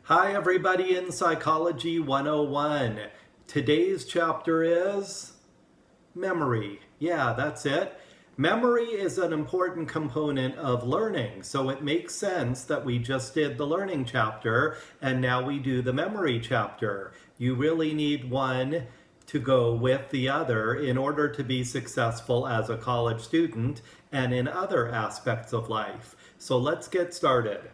Hi everybody in Psychology 101. Today's chapter is memory. Yeah, that's it. Memory is an important component of learning, so it makes sense that we just did the learning chapter and now we do the memory chapter. You really need one to go with the other in order to be successful as a college student and in other aspects of life. So let's get started.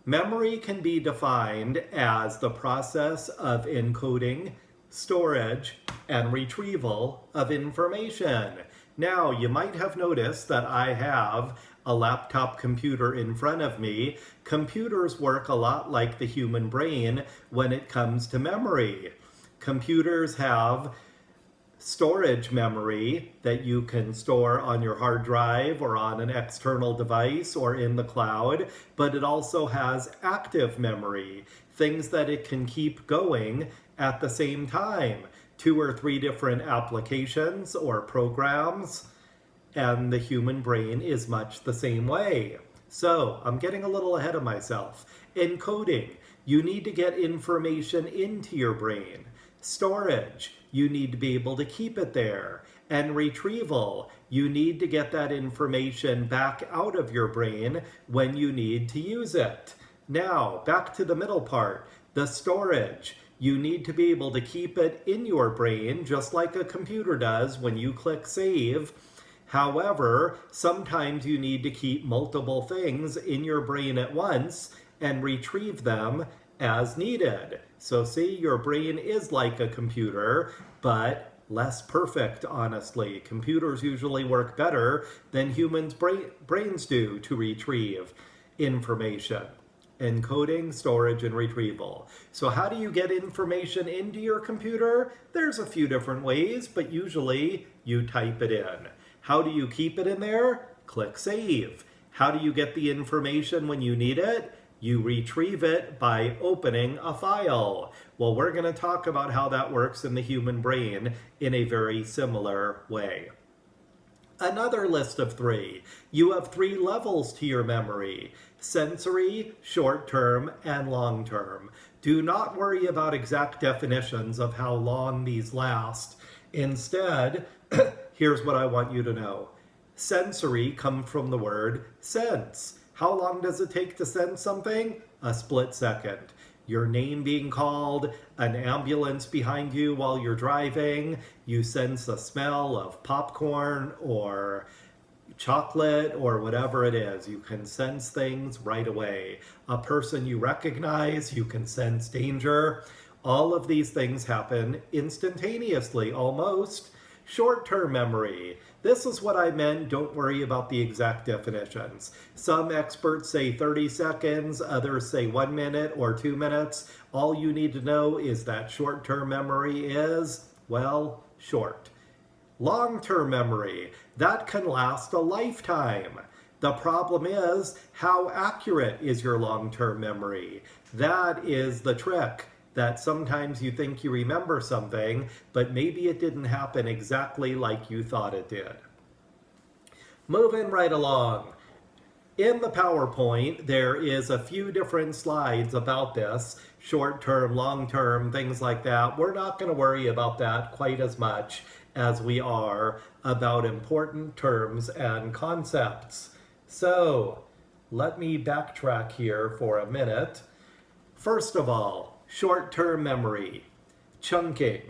Memory can be defined as the process of encoding, storage, and retrieval of information. Now, you might have noticed that I have a laptop computer in front of me. Computers work a lot like the human brain when it comes to memory. Computers have storage memory that you can store on your hard drive or on an external device or in the cloud, but it also has active memory, things that it can keep going at the same time, 2 or 3 different applications or programs, and the human brain is much the same way. So I'm getting a little ahead of myself. Encoding, you need to get information into your brain. Storage, you need to be able to keep it there. And retrieval, you need to get that information back out of your brain when you need to use it. Now, back to the middle part, the storage. You need to be able to keep it in your brain, just like a computer does when you click save. However, sometimes you need to keep multiple things in your brain at once and retrieve them as needed. So see, your brain is like a computer, but less perfect, honestly. Computers usually work better than humans' brains do to retrieve information. Encoding, storage, and retrieval. So how do you get information into your computer? There's a few different ways, but usually you type it in. How do you keep it in there? Click save. How do you get the information when you need it? You retrieve it by opening a file. Well, we're going to talk about how that works in the human brain in a very similar way. Another list of 3. You have 3 levels to your memory: sensory, short-term, and long-term. Do not worry about exact definitions of how long these last. Instead, here's what I want you to know. Sensory comes from the word sense. How long does it take to sense something? A split second. Your name being called, an ambulance behind you while you're driving, you sense a smell of popcorn or chocolate or whatever it is. You can sense things right away. A person you recognize, you can sense danger. All of these things happen instantaneously, almost. Short-term memory. This is what I meant. Don't worry about the exact definitions. Some experts say 30 seconds, others say 1 minute or 2 minutes. All you need to know is that short-term memory is, well, short. Long-term memory, that can last a lifetime. The problem is, how accurate is your long-term memory? That is the trick. That sometimes you think you remember something, but maybe it didn't happen exactly like you thought it did. Moving right along. In the PowerPoint, there is a few different slides about this, short-term, long-term, things like that. We're not going to worry about that quite as much as we are about important terms and concepts. So, let me backtrack here for a minute. First of all, short-term memory, chunking.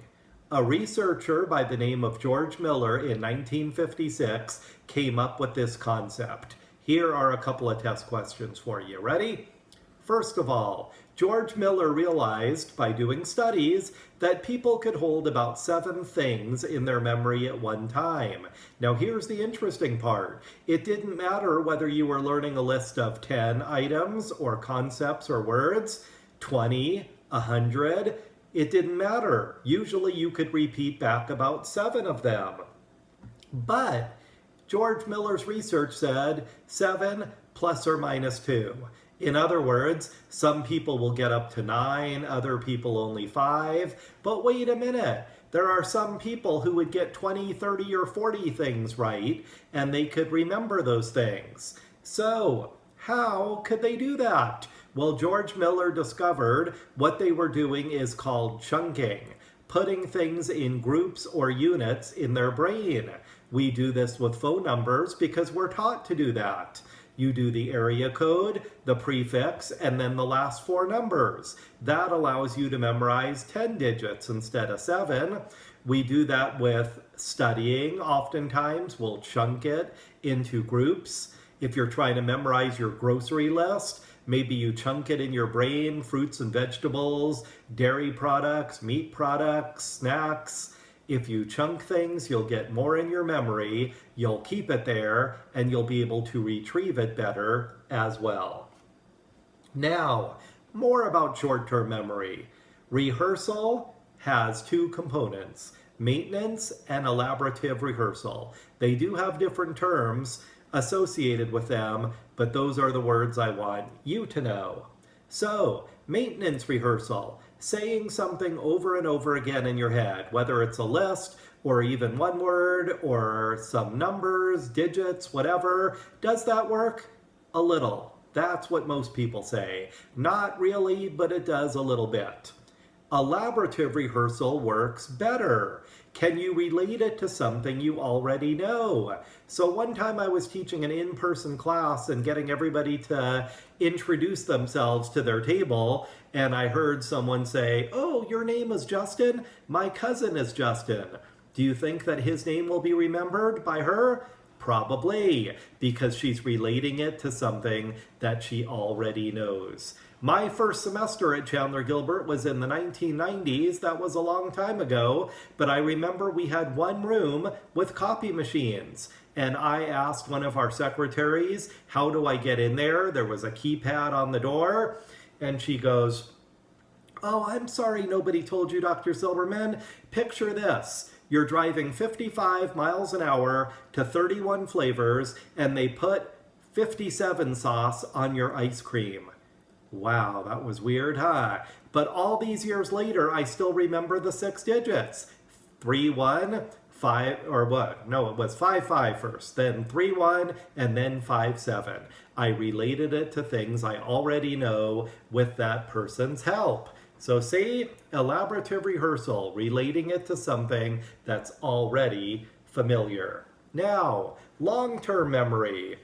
A researcher by the name of George Miller in 1956 came up with this concept. Here are a couple of test questions for you. Ready? First of all, George Miller realized by doing studies that people could hold about 7 things in their memory at one time. Now here's the interesting part. It didn't matter whether you were learning a list of 10 items or concepts or words, 20, 100, it didn't matter. Usually you could repeat back about 7 of them. But George Miller's research said 7 plus or minus 2. In other words, some people will get up to 9, other people only 5. But wait a minute. There are some people who would get 20, 30, or 40 things right, and they could remember those things. So, how could they do that? Well, George Miller discovered what they were doing is called chunking, putting things in groups or units in their brain. We do this with phone numbers because we're taught to do that. You do the area code, the prefix, and then the last four numbers. That allows you to memorize 10 digits instead of 7. We do that with studying. Oftentimes, we'll chunk it into groups. If you're trying to memorize your grocery list, maybe you chunk it in your brain, fruits and vegetables, dairy products, meat products, snacks. If you chunk things, you'll get more in your memory, you'll keep it there, and you'll be able to retrieve it better as well. Now, more about short-term memory. Rehearsal has two components, maintenance and elaborative rehearsal. They do have different terms associated with them, but those are the words I want you to know. So, maintenance rehearsal, saying something over and over again in your head, whether it's a list or even one word or some numbers, digits, whatever. Does that work? A little. That's what most people say. Not really, but it does a little bit. Elaborative rehearsal works better. Can you relate it to something you already know? So one time I was teaching an in-person class and getting everybody to introduce themselves to their table, and I heard someone say, "Oh, your name is Justin? My cousin is Justin." Do you think that his name will be remembered by her? Probably, because she's relating it to something that she already knows. My first semester at Chandler Gilbert was in the 1990s. That was a long time ago, but I remember we had one room with copy machines. And I asked one of our secretaries, "How do I get in there?" There was a keypad on the door. And she goes, "Oh, I'm sorry nobody told you, Dr. Silverman. Picture this. You're driving 55 miles an hour to 31 flavors, and they put 57 sauce on your ice cream." Wow, that was weird, huh? But all these years later, I still remember the 6 digits. 3-1, 5, or what? No, it was 5-5 first, then 3-1, and then 5-7. I related it to things I already know with that person's help. So see, elaborative rehearsal, relating it to something that's already familiar. Now, long-term memory.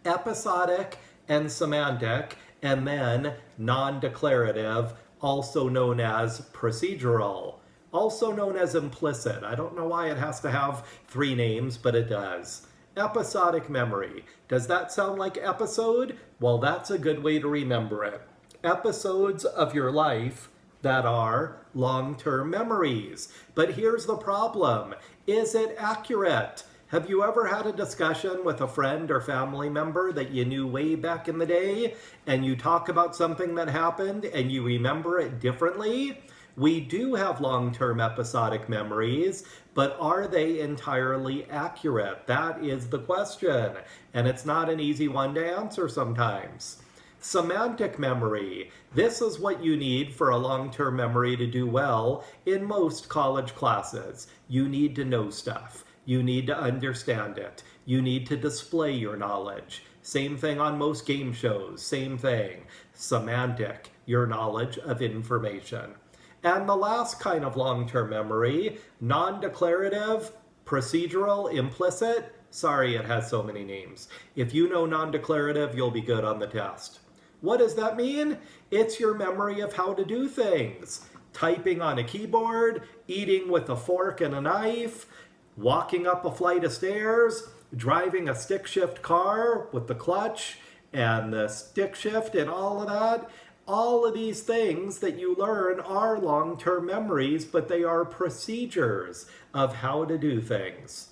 Episodic and semantic, and then non-declarative, also known as procedural, also known as implicit. I don't know why it has to have 3 names, but it does. Episodic memory. Does that sound like episode? Well, that's a good way to remember it. Episodes of your life that are long-term memories. But here's the problem. Is it accurate? Have you ever had a discussion with a friend or family member that you knew way back in the day, and you talk about something that happened and you remember it differently? We do have long-term episodic memories, but are they entirely accurate? That is the question, and it's not an easy one to answer sometimes. Semantic memory. This is what you need for a long-term memory to do well in most college classes. You need to know stuff. You need to understand it. You need to display your knowledge. Same thing on most game shows. Same thing. Semantic, your knowledge of information. And the last kind of long-term memory, non-declarative, procedural, implicit. Sorry, it has so many names. If you know non-declarative, you'll be good on the test. What does that mean? It's your memory of how to do things. Typing on a keyboard, eating with a fork and a knife, walking up a flight of stairs, driving a stick shift car with the clutch and the stick shift and all of that. All of these things that you learn are long-term memories, but they are procedures of how to do things.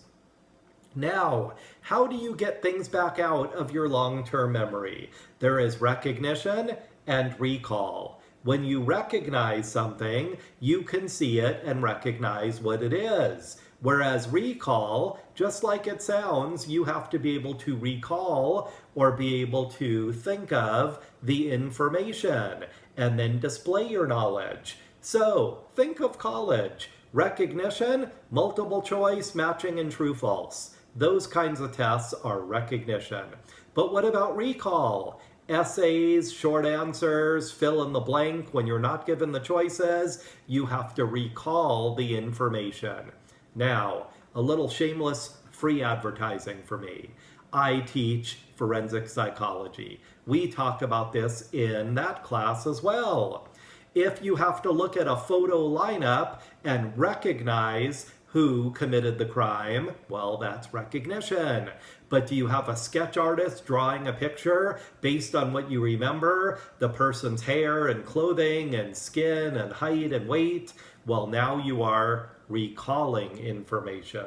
Now, how do you get things back out of your long-term memory? There is recognition and recall. When you recognize something, you can see it and recognize what it is. Whereas recall, just like it sounds, you have to be able to recall or be able to think of the information and then display your knowledge. So, think of college. Recognition, multiple choice, matching, and true-false. Those kinds of tests are recognition. But what about recall? Essays, short answers, fill in the blank. When you're not given the choices, you have to recall the information. Now, a little shameless free advertising for me. I teach forensic psychology. We talk about this in that class as well. If you have to look at a photo lineup and recognize who committed the crime, well, that's recognition. But do you have a sketch artist drawing a picture based on what you remember, the person's hair and clothing and skin and height and weight? Well, now you are recalling information.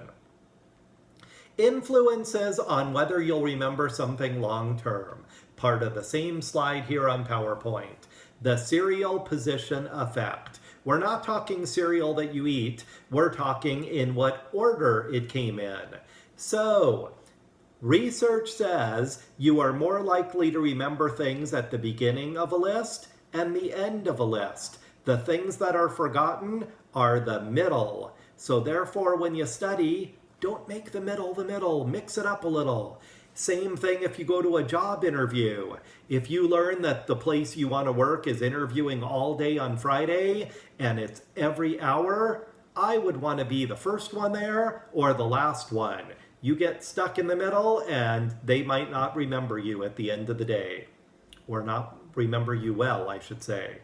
Influences on whether you'll remember something long term. Part of the same slide here on PowerPoint. The serial position effect. We're not talking cereal that you eat. We're talking in what order it came in. So, research says you are more likely to remember things at the beginning of a list and the end of a list. The things that are forgotten are the middle. So therefore, when you study, don't make the middle, mix it up a little. Same thing if you go to a job interview. If you learn that the place you want to work is interviewing all day on Friday and it's every hour, I would want to be the first one there or the last one. You get stuck in the middle and they might not remember you at the end of the day. Or not remember you well, I should say.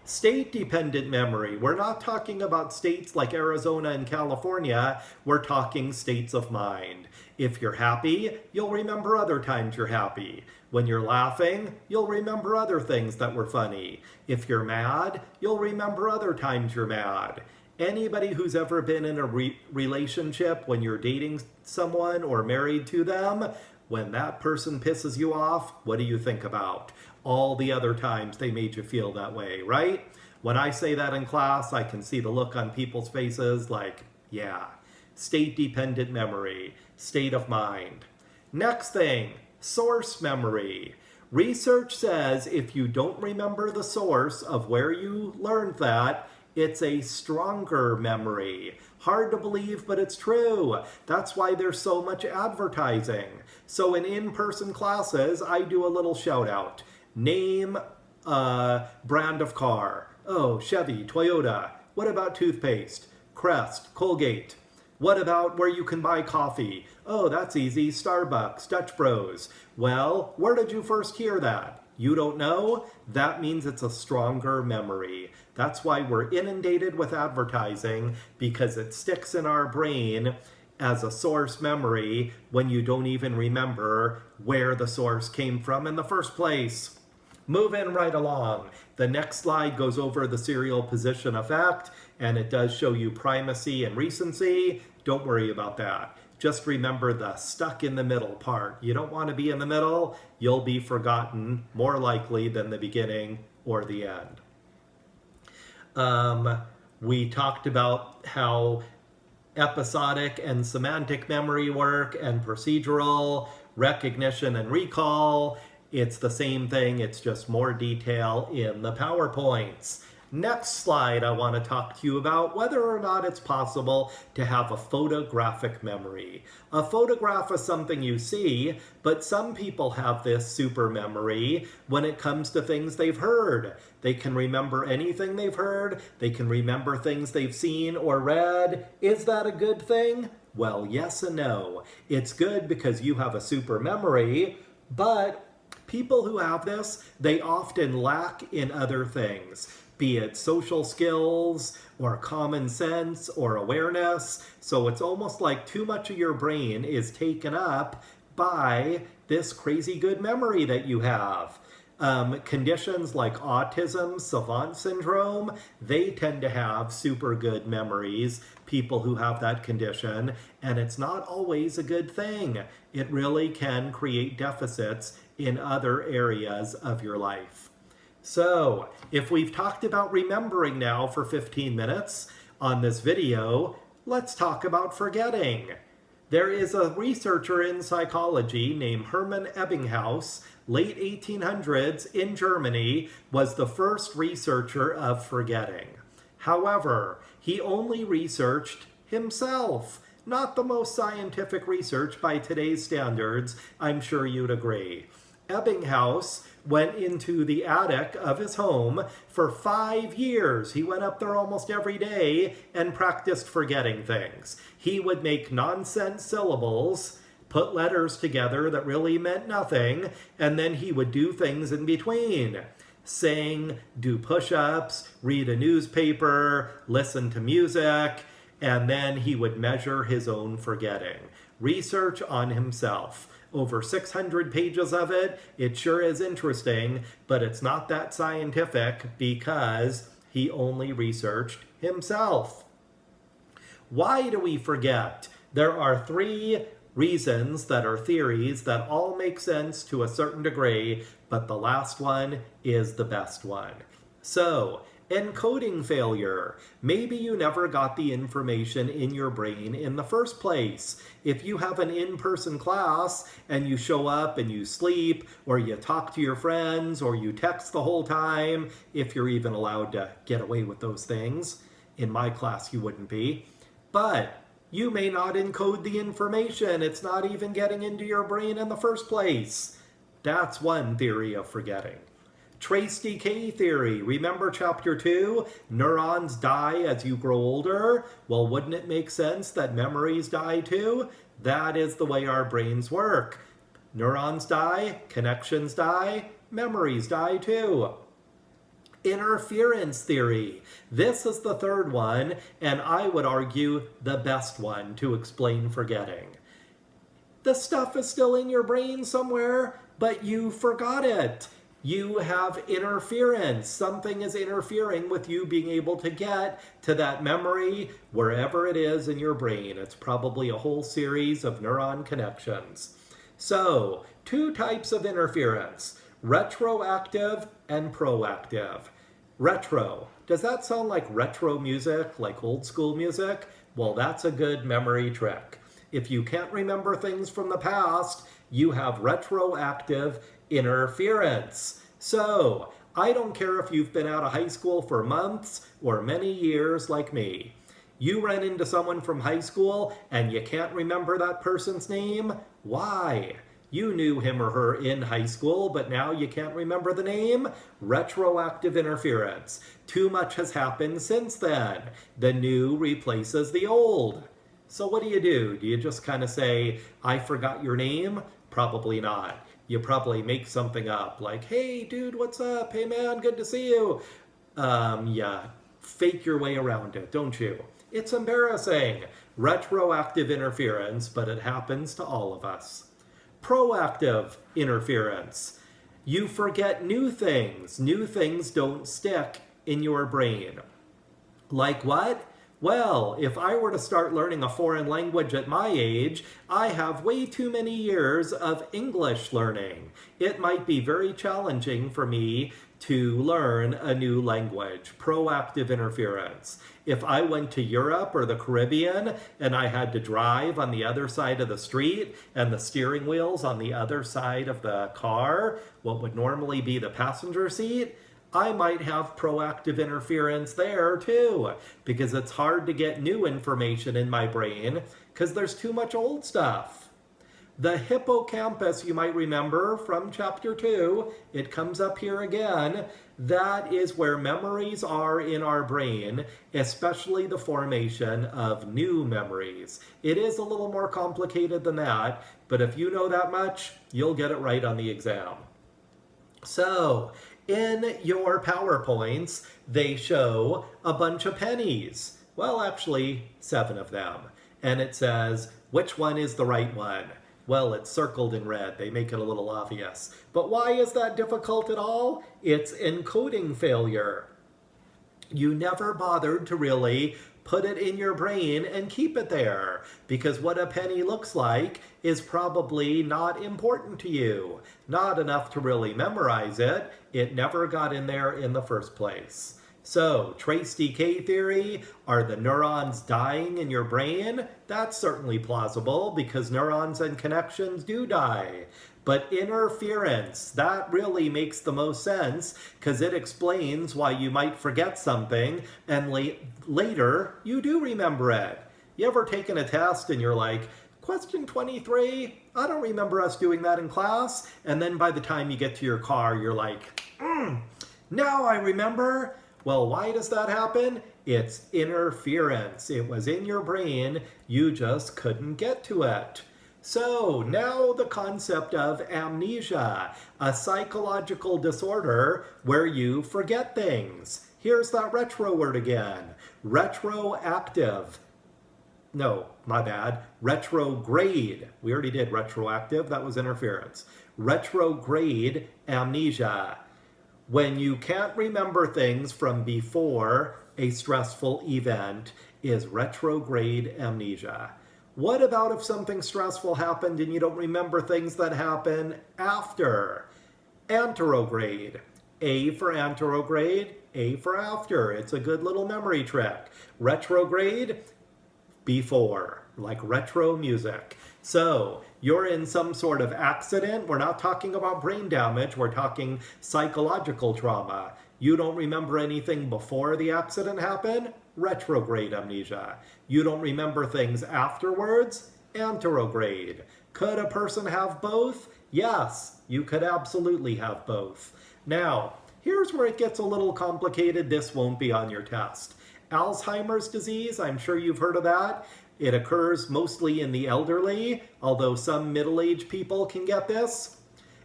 State-dependent memory. We're not talking about states like Arizona and California. We're talking states of mind. If you're happy, you'll remember other times you're happy. When you're laughing, you'll remember other things that were funny. If you're mad, you'll remember other times you're mad. Anybody who's ever been in a relationship, when you're dating someone or married to them, when that person pisses you off, what do you think about? All the other times they made you feel that way, right? When I say that in class, I can see the look on people's faces like, yeah, state-dependent memory, state of mind. Next thing, source memory. Research says if you don't remember the source of where you learned that, it's a stronger memory. Hard to believe, but it's true. That's why there's so much advertising. So in-person classes, I do a little shout out. Name a brand of car. Oh, Chevy, Toyota. What about toothpaste? Crest, Colgate. What about where you can buy coffee? Oh, that's easy. Starbucks, Dutch Bros. Well, where did you first hear that? You don't know? That means it's a stronger memory. That's why we're inundated with advertising, because it sticks in our brain as a source memory when you don't even remember where the source came from in the first place. Moving right along. The next slide goes over the serial position effect, and it does show you primacy and recency. Don't worry about that. Just remember the stuck in the middle part. You don't want to be in the middle. You'll be forgotten more likely than the beginning or the end. We talked about how episodic and semantic memory work and procedural, recognition and recall. It's the same thing, it's just more detail in the PowerPoints. Next slide, I want to talk to you about whether or not it's possible to have a photographic memory. A photograph is something you see, but some people have this super memory when it comes to things they've heard. They can remember anything they've heard, they can remember things they've seen or read. Is that a good thing? Well, yes and no. It's good because you have a super memory, but people who have this, they often lack in other things, be it social skills or common sense or awareness. So it's almost like too much of your brain is taken up by this crazy good memory that you have. Conditions like autism, savant syndrome, they tend to have super good memories, people who have that condition, and it's not always a good thing. It really can create deficits in other areas of your life. So, if we've talked about remembering now for 15 minutes on this video, let's talk about forgetting. There is a researcher in psychology named Hermann Ebbinghaus, late 1800s in Germany, was the first researcher of forgetting. However, he only researched himself. Not the most scientific research by today's standards, I'm sure you'd agree. Ebbinghaus went into the attic of his home for 5 years. He went up there almost every day and practiced forgetting things. He would make nonsense syllables, put letters together that really meant nothing, and then he would do things in between. Sing, do push-ups, read a newspaper, listen to music, and then he would measure his own forgetting. Research on himself. Over 600 pages of it. It sure is interesting, but it's not that scientific because he only researched himself. Why do we forget? There are 3 reasons that are theories that all make sense to a certain degree, but the last one is the best one. So, encoding failure. Maybe you never got the information in your brain in the first place. If you have an in-person class and you show up and you sleep, or you talk to your friends, or you text the whole time, if you're even allowed to get away with those things. In my class you wouldn't be. But you may not encode the information. It's not even getting into your brain in the first place. That's one theory of forgetting. Trace decay theory. Remember chapter 2? Neurons die as you grow older. Well, wouldn't it make sense that memories die too? That is the way our brains work. Neurons die, connections die, memories die too. Interference theory. This is the third one, and I would argue the best one to explain forgetting. The stuff is still in your brain somewhere, but you forgot it. You have interference. Something is interfering with you being able to get to that memory wherever it is in your brain. It's probably a whole series of neuron connections. So, 2 types of interference, retroactive and proactive. Retro. Does that sound like retro music, like old school music? Well, that's a good memory trick. If you can't remember things from the past, you have retroactive interference. So, I don't care if you've been out of high school for months or many years like me. You ran into someone from high school and you can't remember that person's name? Why? You knew him or her in high school, but now you can't remember the name? Retroactive interference. Too much has happened since then. The new replaces the old. So what do? Do you just kind of say, I forgot your name? Probably not. You probably make something up, like, hey dude, what's up? Hey man, good to see you. Yeah, fake your way around it, don't you? It's embarrassing. Retroactive interference, but it happens to all of us. Proactive interference. You forget new things. New things don't stick in your brain. Like what? Well, if I were to start learning a foreign language at my age, I have way too many years of English learning. It might be very challenging for me to learn a new language. Proactive interference. If I went to Europe or the Caribbean and I had to drive on the other side of the street and the steering wheel's on the other side of the car, what would normally be the passenger seat, I might have proactive interference there too, because it's hard to get new information in my brain because there's too much old stuff. The hippocampus, you might remember from chapter 2, it comes up here again. That is where memories are in our brain, especially the formation of new memories. It is a little more complicated than that, but if you know that much, you'll get it right on the exam. So, in your PowerPoints, they show a bunch of pennies. Well, actually, 7 of them. And it says, which one is the right one? Well, it's circled in red. They make it a little obvious. But why is that difficult at all? It's encoding failure. You never bothered to really put it in your brain and keep it there, because what a penny looks like is probably not important to you. Not enough to really memorize it. It never got in there in the first place. So, trace decay theory, are the neurons dying in your brain? That's certainly plausible, because neurons and connections do die. But interference, that really makes the most sense, because it explains why you might forget something, and later you do remember it. You ever taken a test and you're like, Question 23, I don't remember us doing that in class. And then by the time you get to your car, you're like, now I remember. Well, why does that happen? It's interference. It was in your brain. You just couldn't get to it. So now the concept of amnesia, a psychological disorder where you forget things. Here's that retro word again. Retroactive. No, my bad. Retrograde. We already did retroactive. That was interference. Retrograde amnesia. When you can't remember things from before a stressful event is retrograde amnesia. What about if something stressful happened and you don't remember things that happen after? Anterograde. A for anterograde, A for after. It's a good little memory trick. Retrograde, before, like retro music. So you're in some sort of accident. We're not talking about brain damage. We're talking psychological trauma. You don't remember anything before the accident happened? Retrograde amnesia. You don't remember things afterwards? Anterograde. Could a person have both? Yes, you could absolutely have both. Now, here's where it gets a little complicated. This won't be on your test. Alzheimer's disease, I'm sure you've heard of that. It occurs mostly in the elderly, although some middle-aged people can get this.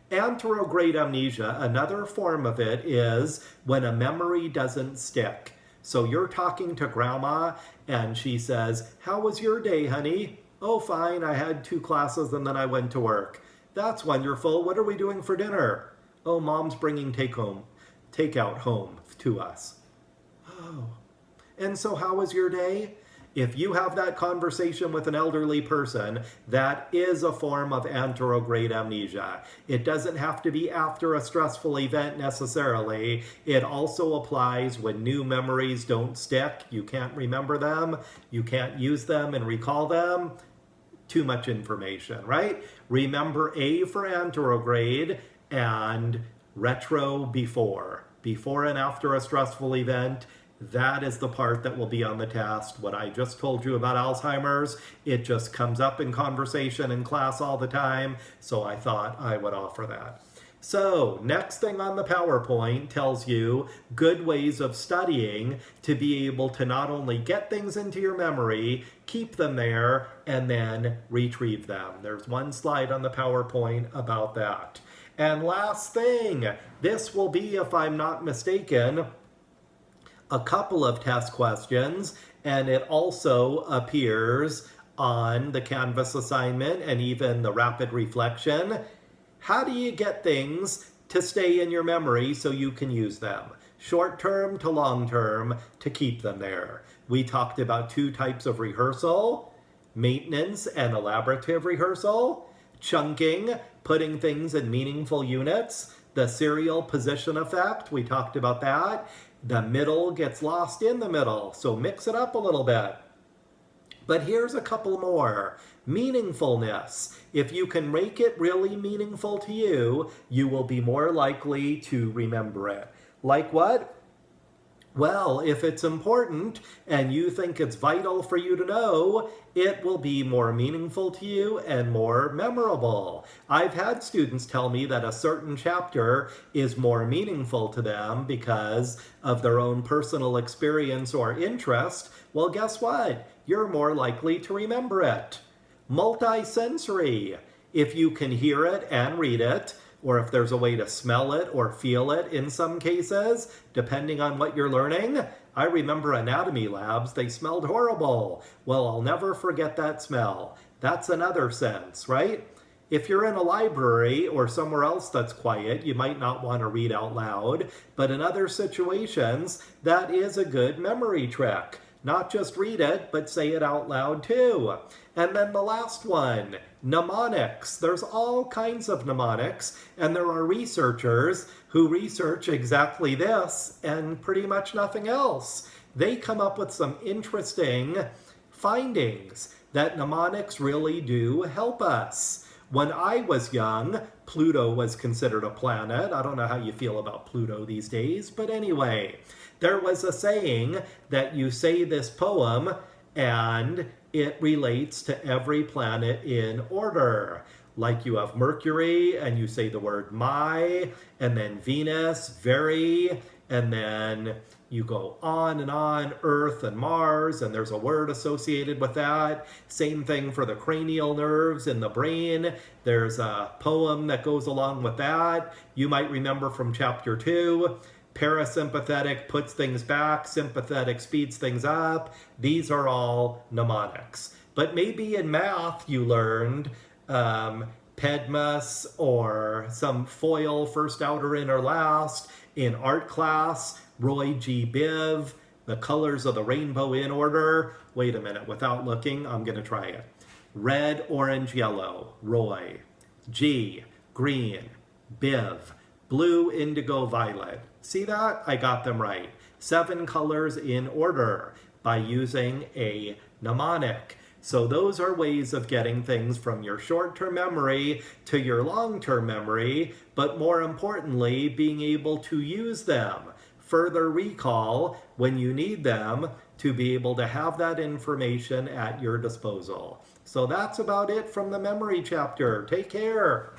Anterograde amnesia, another form of it, is when a memory doesn't stick. So you're talking to grandma and she says, "How was your day, honey?" "Oh, fine, I had 2 classes and then I went to work." "That's wonderful. What are we doing for dinner?" "Oh, Mom's bringing takeout home to us." Oh. And so how was your day? If you have that conversation with an elderly person, that is a form of anterograde amnesia. It doesn't have to be after a stressful event necessarily. It also applies when new memories don't stick. You can't remember them. You can't use them and recall them. Too much information, right? Remember A for anterograde and retro before. Before and after a stressful event. That is the part that will be on the test. What I just told you about Alzheimer's, it just comes up in conversation in class all the time, so I thought I would offer that. So, next thing on the PowerPoint tells you good ways of studying to be able to not only get things into your memory, keep them there, and then retrieve them. There's one slide on the PowerPoint about that. And last thing, this will be, if I'm not mistaken, a couple of test questions, and it also appears on the Canvas assignment and even the rapid reflection. How do you get things to stay in your memory so you can use them? Short term to long term to keep them there. We talked about 2 types of rehearsal, maintenance and elaborative rehearsal, chunking, putting things in meaningful units, the serial position effect, we talked about that. The middle gets lost in the middle, so mix it up a little bit. But here's a couple more. Meaningfulness. If you can make it really meaningful to you, you will be more likely to remember it. Like what? Well, if it's important and you think it's vital for you to know, it will be more meaningful to you and more memorable. I've had students tell me that a certain chapter is more meaningful to them because of their own personal experience or interest. Well, guess what? You're more likely to remember it. Multisensory. If you can hear it and read it, or if there's a way to smell it or feel it in some cases, depending on what you're learning. I remember anatomy labs, they smelled horrible. Well, I'll never forget that smell. That's another sense, right? If you're in a library or somewhere else that's quiet, you might not want to read out loud, but in other situations, that is a good memory trick. Not just read it, but say it out loud too. And then the last one, mnemonics. There's all kinds of mnemonics, and there are researchers who research exactly this and pretty much nothing else. They come up with some interesting findings that mnemonics really do help us. When I was young, Pluto was considered a planet. I don't know how you feel about Pluto these days, but anyway, there was a saying that you say this poem and it relates to every planet in order. Like you have Mercury and you say the word my, and then Venus, very, and then you go on and on, Earth and Mars, and there's a word associated with that. Same thing for the cranial nerves in the brain. There's a poem that goes along with that. You might remember from chapter 2. Parasympathetic puts things back, sympathetic speeds things up. These are all mnemonics. But maybe in math you learned Pedmus or some foil, first, outer, inner, last. In art class, Roy G. Biv, the colors of the rainbow in order. Wait a minute, without looking, I'm going to try it. Red, orange, yellow, Roy. G, green, Biv. Blue, indigo, violet. See that? I got them right. 7 colors in order by using a mnemonic. So those are ways of getting things from your short-term memory to your long-term memory, but more importantly, being able to use them. Further recall when you need them to be able to have that information at your disposal. So that's about it from the memory chapter. Take care.